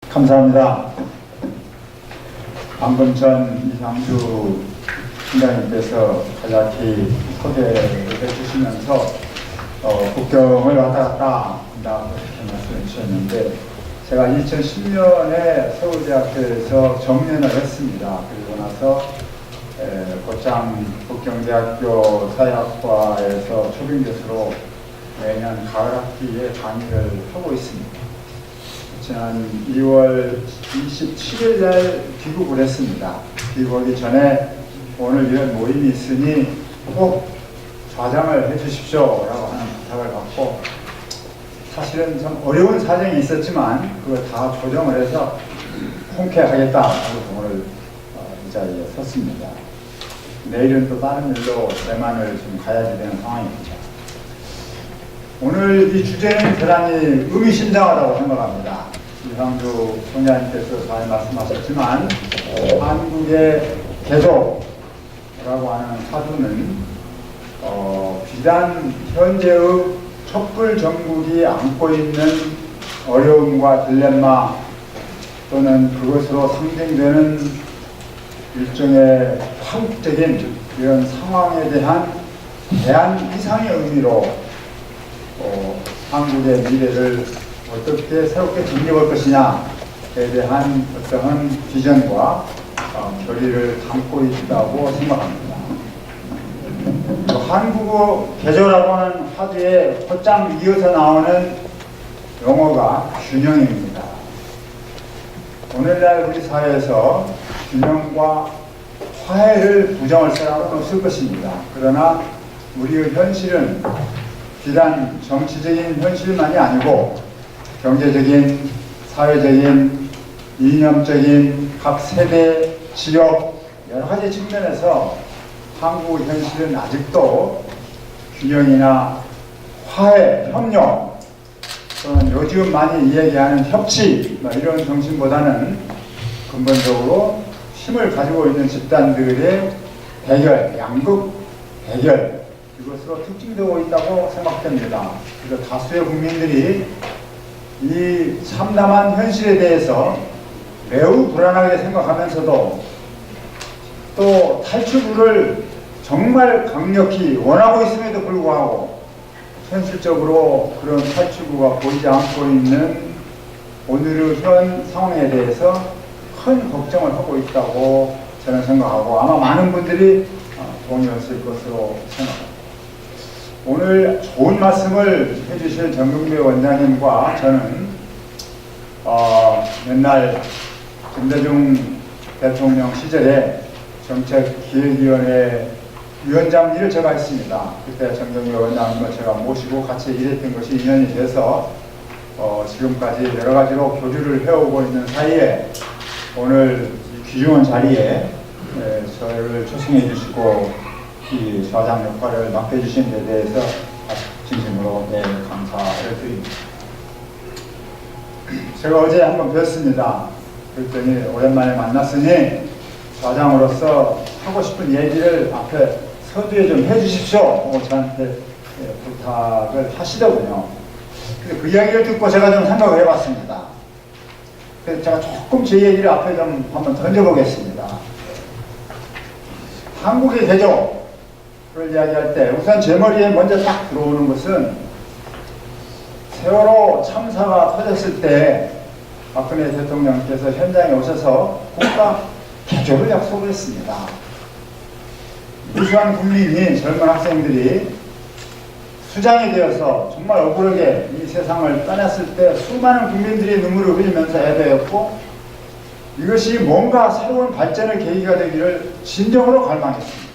감사합니다. 방금 전 이상주 팀장님께서 간략히 소개를 해주시면서 국경을 왔다 갔다 한다고 이렇게 말씀해 주셨는데, 제가 2010년에 서울대학교에서 정년을 했습니다. 그리고 나서 곧장 북경대학교 사회학과에서 초빙교수로 매년 가을 학기에 강의를 하고 있습니다. 지난 2월 27일 날 귀국을 했습니다. 귀국하기 전에 오늘 이런 모임이 있으니 꼭 좌장을 해주십시오 라고 하는 부탁을 받고, 사실은 좀 어려운 사정이 있었지만 그걸 다 조정을 해서 통쾌하겠다 하고 오늘 이 자리에 섰습니다. 내일은 또 다른 일로 대만을 좀 가야지 되는 상황입니다. 오늘 이 주제는 대단히 의미심장하다고 생각합니다. 이상주 총장님께서 잘 말씀하셨지만 한국의 개조라고 하는 화두는 비단 현재의 촛불 정국이 안고 있는 어려움과 딜레마 또는 그것으로 상징되는 일종의 파국적인 이런 상황에 대한 대안 이상의 의미로 한국의 미래를 어떻게 새롭게 정립할 것이냐에 대한 어떠한 비전과 결의를 담고 있다고 생각합니다. 한국어 개조라고 하는 화두에 곧장 이어서 나오는 용어가 균형입니다. 오늘날 우리 사회에서 균형과 화해를 부정할 사람은 없을 것입니다. 그러나 우리의 현실은 비단 정치적인 현실만이 아니고 경제적인, 사회적인, 이념적인 각 세대, 지역 여러 가지 측면에서 한국 현실은 아직도 균형이나 화해, 협력 또는 요즘 많이 이야기하는 협치 이런 정신보다는 근본적으로 힘을 가지고 있는 집단들의 대결, 양극 대결 이것으로 특징되고 있다고 생각됩니다. 그래서 다수의 국민들이 이 참담한 현실에 대해서 매우 불안하게 생각하면서도 또 탈출구를 정말 강력히 원하고 있음에도 불구하고 현실적으로 그런 탈출구가 보이지 않고 있는 오늘의 현 상황에 대해서 큰 걱정을 하고 있다고 저는 생각하고 아마 많은 분들이 동의하실 것으로 생각합니다. 오늘 좋은 말씀을 해주실 정경배 원장님과 저는 옛날 김대중 대통령 시절에 정책기획위원회 위원장 일을 제가 했습니다. 그때 정경배 원장님과 제가 모시고 같이 일했던 것이 인연이 돼서 지금까지 여러 가지로 교류를 해오고 있는 사이에 오늘 이 귀중한 자리에 저를 초청해 주시고 이 좌장 역할을 맡겨주신 데 대해서 진심으로 감사를 드립니다. 제가 어제 한번 뵀습니다. 그랬더니 오랜만에 만났으니 좌장으로서 하고 싶은 얘기를 앞에 서두에 좀 해주십시오. 저한테 부탁을 하시더군요. 그래서 그 이야기를 듣고 제가 좀 생각을 해봤습니다. 그래서 제가 조금 제 얘기를 앞에 좀 한번 던져보겠습니다. 한국의 개조를 이야기할 때 우선 제 머리에 먼저 딱 들어오는 것은 세월호 참사가 터졌을 때 박근혜 대통령께서 현장에 오셔서 국가 개조를 약속을 했습니다. 무수한 국민이 젊은 학생들이 수장이 되어서 정말 억울하게 이 세상을 떠났을 때 수많은 국민들이 눈물을 흘리면서 애도했고 이것이 뭔가 새로운 발전의 계기가 되기를 진정으로 갈망했습니다.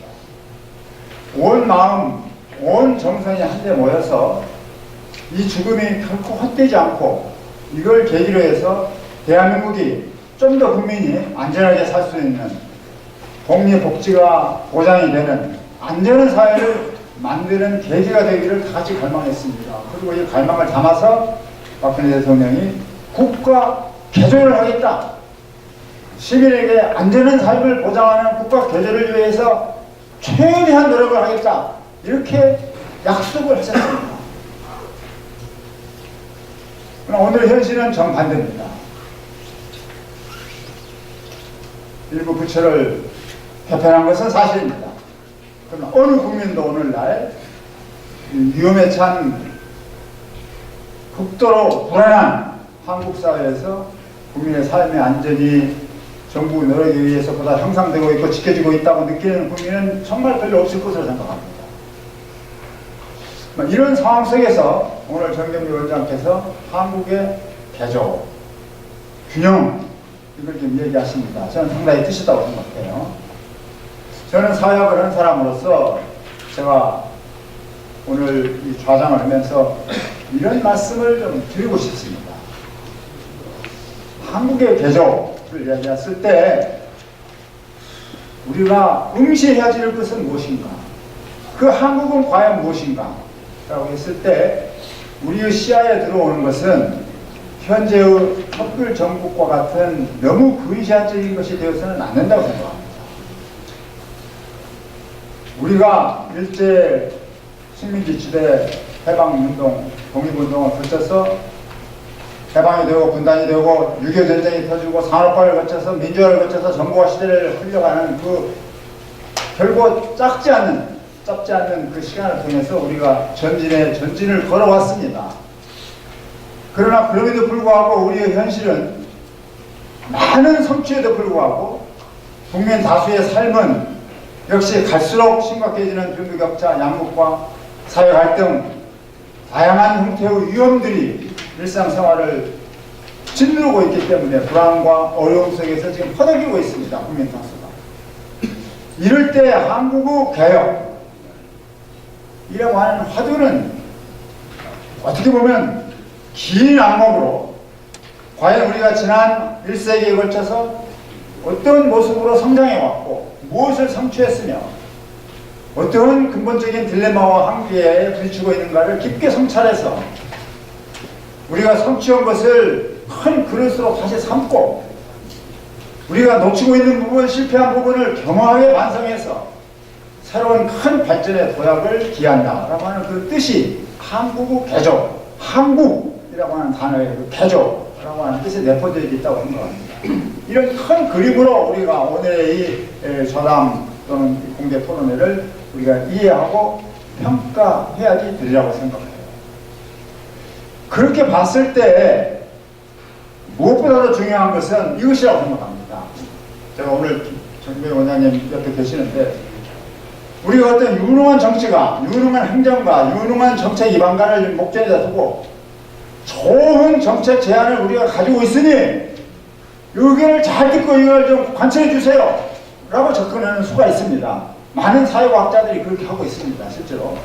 온 마음, 온 정성이 한데 모여서 이 죽음이 결코 헛되지 않고 이걸 계기로 해서 대한민국이 좀 더 국민이 안전하게 살 수 있는 복리복지가 보장이 되는 안전한 사회를 만드는 계기가 되기를 다 같이 갈망했습니다. 그리고 이 갈망을 담아서 박근혜 대통령이 국가 개조를 하겠다. 시민에게 안전한 삶을 보장하는 국가 개조를 위해서 최대한 노력을 하겠다. 이렇게 약속을 하셨습니다. 그러나 오늘 현실은 정반대입니다. 일부 부처를 개편한 것은 사실입니다. 그러나 어느 국민도 오늘날 위험에 찬 극도로 불안한 한국 사회에서 국민의 삶의 안전이 정부 노력에 의해서 보다 향상되고 있고 지켜지고 있다고 느끼는 국민은 정말 별로 없을 것으로 생각합니다. 이런 상황 속에서 오늘 정경미 원장께서 한국의 개조, 균형 이걸 좀 얘기하십니다. 저는 상당히 뜻있다고 생각해요. 저는 사회학을 한 사람으로서 제가 오늘 이 좌장을 하면서 이런 말씀을 좀 드리고 싶습니다. 한국의 개조를 이야기했을 때 우리가 응시해야 될 것은 무엇인가? 그 한국은 과연 무엇인가? 라고 했을 때 우리의 시야에 들어오는 것은 현재의 촛불 정국과 같은 너무 근시안적인 것이 되어서는 안 된다고 생각합니다. 우리가 일제 식민지시대 해방운동, 독립운동을 거쳐서 해방이 되고 분단이 되고 6.25 전쟁이 터지고 산업화를 거쳐서 민주화를 거쳐서 정부화 시대를 흘려가는 그 결국 짧지 않는 그 시간을 통해서 우리가 전진을 걸어왔습니다. 그러나 그럼에도 불구하고 우리의 현실은 많은 성취에도 불구하고 국민 다수의 삶은 역시 갈수록 심각해지는 빈부격차, 양극화, 사회 갈등, 다양한 형태의 위험들이 일상생활을 짓누르고 있기 때문에 불안과 어려움 속에서 지금 퍼덕이고 있습니다. 국민 다수가. 이럴 때 한국의 개혁, 이라고 하는 화두는 어떻게 보면 긴 악몽으로 과연 우리가 지난 1세기에 걸쳐서 어떤 모습으로 성장해왔고 무엇을 성취했으며 어떤 근본적인 딜레마와 한계에 부딪히고 있는가를 깊게 성찰해서 우리가 성취한 것을 큰 그릇으로 다시 삼고 우리가 놓치고 있는 부분, 실패한 부분을 겸허하게 반성해서 새로운 큰 발전의 도약을 기한다라고 하는 그 뜻이 한국의 개조, 한국이라고 하는 단어의 그 개조라고 하는 뜻이 내포되어 있다고 생각합니다. 이런 큰 그림으로 우리가 오늘의 이 좌담 또는 공개 토론회를 우리가 이해하고 평가해야지 되리라고 생각해요. 그렇게 봤을 때 무엇보다도 중요한 것은 이것이라고 생각합니다. 제가 오늘 정배 원장님 옆에 계시는데 우리가 어떤 유능한 정치가, 유능한 행정가, 유능한 정책 입안관을 목전에다 두고 좋은 정책 제안을 우리가 가지고 있으니 의견을 잘 듣고 이걸 좀 관철해 주세요 라고 접근하는 수가 있습니다. 많은 사회과학자들이 그렇게 하고 있습니다. 실제로.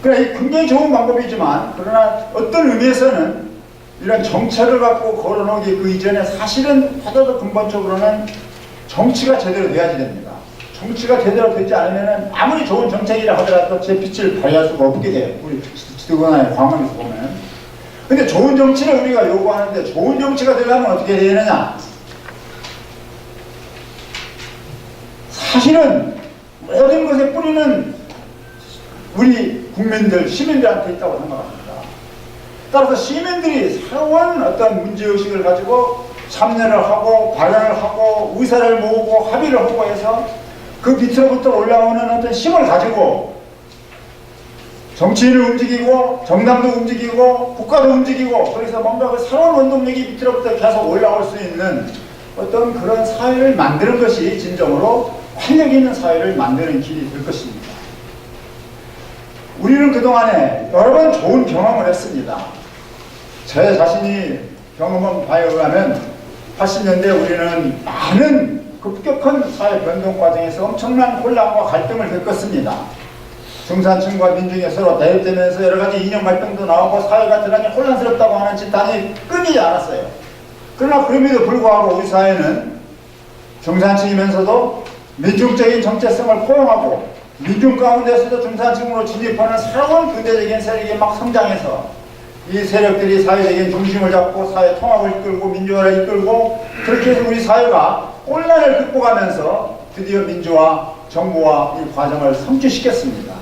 그러니까 굉장히 좋은 방법이지만 그러나 어떤 의미에서는 이런 정책을 갖고 걸어놓기 그 이전에 사실은 하나도 근본적으로는 정치가 제대로 돼야지 됩니다. 정치가 제대로 되지 않으면 아무리 좋은 정책이라 하더라도 제 빛을 발휘할 수가 없게 돼요. 우리 지도권의 광원에서 보면. 근데 좋은 정치를 우리가 요구하는데 좋은 정치가 되려면 어떻게 해야 되느냐? 사실은 모든 것의 뿌리는 우리 국민들, 시민들한테 있다고 생각합니다. 따라서 시민들이 새로운 어떤 문제의식을 가지고 참여를 하고 발언을 하고 의사를 모으고 합의를 하고 해서 그 밑으로부터 올라오는 어떤 힘을 가지고 정치인을 움직이고 정당도 움직이고 국가도 움직이고 그래서 뭔가 그 새로운 원동력이 밑으로부터 계속 올라올 수 있는 어떤 그런 사회를 만드는 것이 진정으로 활력 있는 사회를 만드는 길이 될 것입니다. 우리는 그동안에 여러 번 좋은 경험을 했습니다. 제 자신이 경험한 바에 의하면 80년대 우리는 많은 급격한 사회 변동 과정에서 엄청난 혼란과 갈등을 겪었습니다. 중산층과 민중이 서로 대립되면서 여러 가지 이념 갈등도 나오고 사회가 대단히 혼란스럽다고 하는 진단이 끊이지 않았어요. 그러나 그럼에도 불구하고 우리 사회는 중산층이면서도 민중적인 정체성을 포용하고 민중 가운데서도 중산층으로 진입하는 새로운 근대적인 세력이 막 성장해서 이 세력들이 사회적인 중심을 잡고 사회 통합을 이끌고 민주화를 이끌고 그렇게 해서 우리 사회가 혼란을 극복하면서 드디어 민주화, 정부화 이 과정을 성취시켰습니다.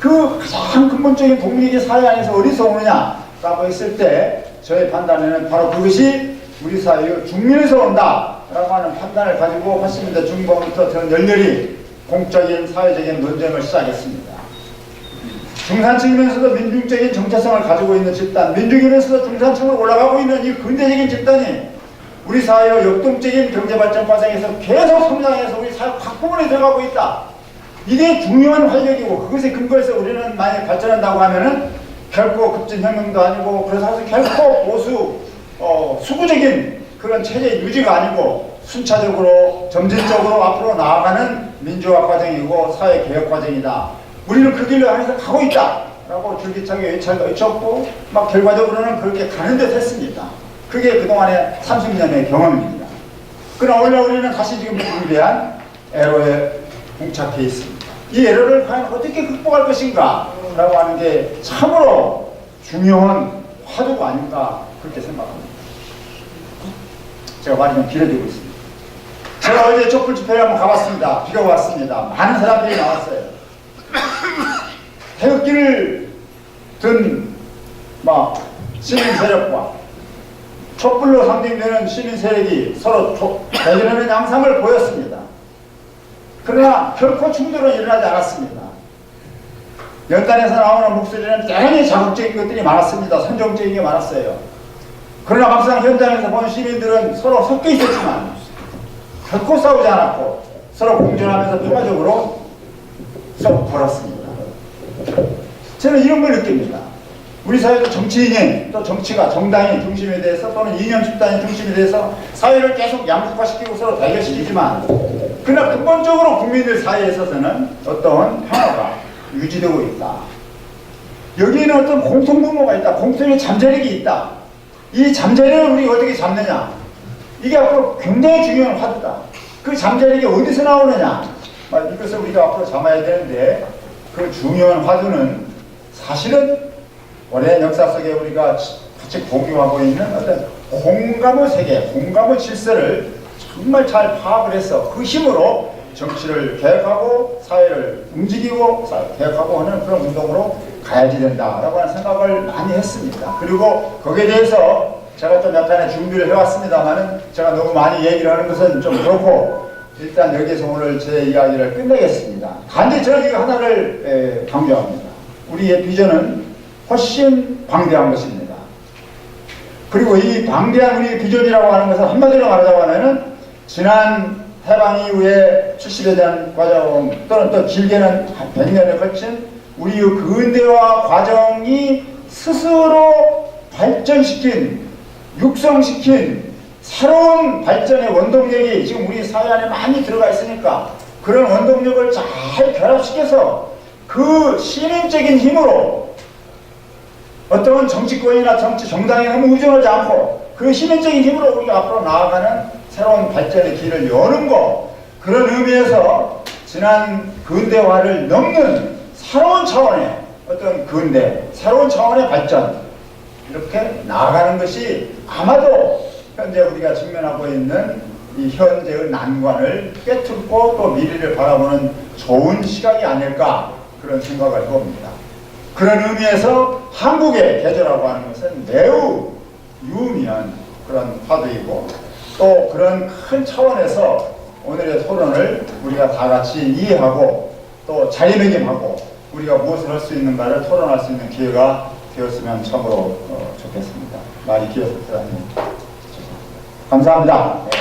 그 가장 근본적인 동력이 사회 안에서 어디서 오느냐라고 했을 때 저의 판단에는 바로 그것이 우리 사회의 중민에서 온다 하는 판단을 가지고 80년대 중반부터 저는 열렬히 공적인 사회적인 논쟁을 시작했습니다. 중산층이면서도 민중적인 정체성을 가지고 있는 집단, 민중이면서도 중산층으로 올라가고 있는 이 근대적인 집단이 우리 사회의 역동적인 경제발전 과정에서 계속 성장해서 우리 사회 각 부분에 들어가고 있다. 이게 중요한 활력이고 그것에 근거해서 우리는 만약 발전한다고 하면은 결코 급진혁명도 아니고 그래서 결코 보수 수구적인 그런 체제 유지가 아니고 순차적으로 점진적으로 앞으로 나아가는 민주화 과정이고 사회개혁 과정이다. 우리는 그 길로 향해서 가고 있다 라고 줄기차게 외쳤고 막 결과적으로는 그렇게 가는 듯 했습니다. 그게 그동안의 30년의 경험입니다. 그러나 오늘 우리는 다시 지금 위대한 애로에 봉착해 있습니다. 이 애로를 과연 어떻게 극복할 것인가 라고 하는 게 참으로 중요한 화두가 아닌가 그렇게 생각합니다. 제가 말이 좀 길어지고 있습니다. 제가 어제 촛불 집회를 한번 가봤습니다. 비가 왔습니다. 많은 사람들이 나왔어요. 태극기를 든 시민 세력과 촛불로 상징되는 시민 세력이 서로 대결하는 양상을 보였습니다. 그러나 결코 충돌은 일어나지 않았습니다. 연단에서 나오는 목소리는 대단히 자극적인 것들이 많았습니다. 선정적인 게 많았어요. 그러나 막상 현장에서 본 시민들은 서로 섞여 있었지만 결코 싸우지 않았고 서로 공존하면서 평화적으로 썩 돌았습니다. 저는 이런 걸 느낍니다. 우리 사회도 정치인이 또 정치가 정당이 중심에 대해서 또는 이념 집단이 중심에 대해서 사회를 계속 양극화시키고 서로 대결시키지만 그러나 근본적으로 국민들 사이에 있어서는 어떤 평화가 유지되고 있다. 여기에는 어떤 공통분모가 있다. 공통의 잠재력이 있다. 이 잠재력을 우리가 어떻게 잡느냐. 이게 앞으로 굉장히 중요한 화두다. 그 잠재력이 어디서 나오느냐. 이것을 우리가 앞으로 잡아야 되는데 그 중요한 화두는 사실은 오랜 역사 속에 우리가 같이 공유하고 있는 어떤 공감의 세계, 공감의 질서를 정말 잘 파악을 해서 그 힘으로 정치를 개혁하고 사회를 움직이고 개혁하고 하는 그런 운동으로 가야지 된다라고 하는 생각을 많이 했습니다. 그리고 거기에 대해서 제가 좀 약간의 준비를 해왔습니다만은 제가 너무 많이 얘기를 하는 것은 좀 그렇고 일단 여기서 오늘 제 이야기를 끝내겠습니다. 단지 저는 이거 하나를 강조합니다. 우리의 비전은 훨씬 방대한 것입니다. 그리고 이 방대한 우리의 비전이라고 하는 것은 한마디로 말하자고 하면은 지난 해방 이후에 70여 년 과정 또는 또 길게는 100년에 걸친 우리의 근대화 과정이 스스로 발전시킨 육성시킨 새로운 발전의 원동력이 지금 우리 사회 안에 많이 들어가 있으니까 그런 원동력을 잘 결합시켜서 그 시민적인 힘으로 어떤 정치권이나 정당에 너무 의존하지 않고 그 시민적인 힘으로 우리가 앞으로 나아가는 새로운 발전의 길을 여는 것, 그런 의미에서 지난 근대화를 넘는 새로운 차원의 어떤 근대, 새로운 차원의 발전, 이렇게 나아가는 것이 아마도 현재 우리가 직면하고 있는 이 현재의 난관을 꿰뚫고 또 미래를 바라보는 좋은 시각이 아닐까 그런 생각을 해봅니다. 그런 의미에서 한국의 계절이라고 하는 것은 매우 유의미한 그런 화두이고 또 그런 큰 차원에서 오늘의 토론을 우리가 다 같이 이해하고 또 자리매김하고 우리가 무엇을 할 수 있는가를 토론할 수 있는 기회가 되었으면 참으로 좋겠습니다. 말이 길어서 감사합니다.